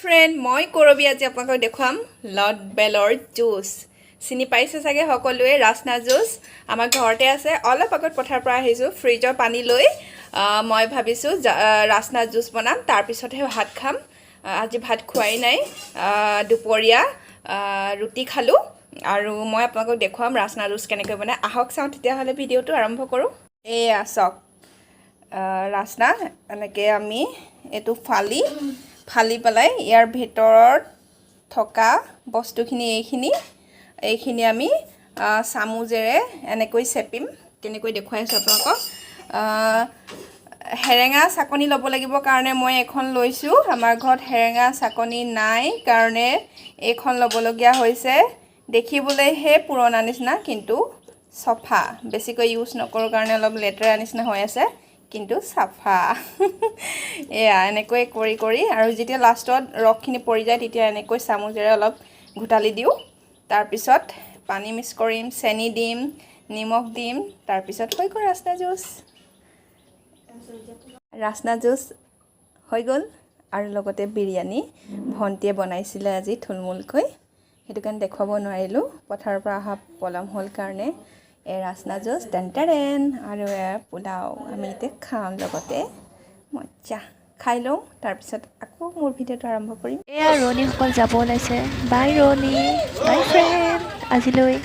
friend মই কorobi আজি আপোনাক দেখুৱাম লট বেলৰ জুচ চিনি পাইছে চাগে সকলোৱে ৰাসনা জুচ আমাৰ ঘৰতে আছে অলপ আগত পথাৰ পৰা আহিছো ফ্ৰিজৰ পানী লৈ মই ভাবিছো ৰাসনা জুচ বনাম তাৰ পিছতহে ভাত খাম আজি ভাত খুৱাই নাই দুপৰীয়া ৰুটি খালো আৰু মই আপোনাক দেখুৱাম ৰাসনা জুচ কেনেকৈ বনাই আহক চাওঁ তেতিয়া হলে ভিডিওটো আৰম্ভ কৰো এয়া চক ৰাসনা এনেকৈ আমি এটো ফালি পেলাই ইয়াৰ ভিতৰত থকা বস্তুখিনি এইখিনি আমি চামুজেৰে এনেকৈ চেপিম কেনেকৈ দেখুৱাইছো আপোনাক হেৰেঙা চাকনি ল'ব লাগিব কাৰণে মই এখন লৈছো আমাৰ ঘৰত হেৰেঙা চাকনি নাই কাৰণে এইখন ল'বলগীয়া হৈছে দেখিবলৈ হে পুৰণা নিচিনা কিন্তু সফা বেছিকৈ ইউজ নকৰো কাৰণে অলপ লেতেৰা নিচিনা হৈ আছে কিন্তু সাফা এয়া এনেকৈ কৰি আৰু যেতিয়া লাষ্টত ৰসখিনি পৰি যায় তেতিয়া এনেকৈ চামুজেৰে অলপ ঘুটালি দিও তাৰ পিছত পানী মিক্স কৰিম চেনি দিম নিমখ দিম তাৰ পিছত হৈ গ'ল ৰাসনা জুচ হৈ গ'ল আৰু লগতে বিৰিয়ানী ভন্টিয়ে বনাইছিলে আজি থুলমুলকৈ হেতু কাৰণে দেখুৱাব নোৱাৰিলো পথাৰৰ পৰা অহা পলম হ'ল কাৰণে এ ৰাসনা জুচ টেনটেৰেন আৰু পোলাও আমি তে খাম লগতে মজা খাই লওঁ তাৰ পিছত আকৌ মোৰ ভিডিওটো আৰম্ভ কৰিম এয়া ৰণী সকল যাব ওলাইছে বাই ৰণী বাই ফ্ৰেণ্ড আজিলৈ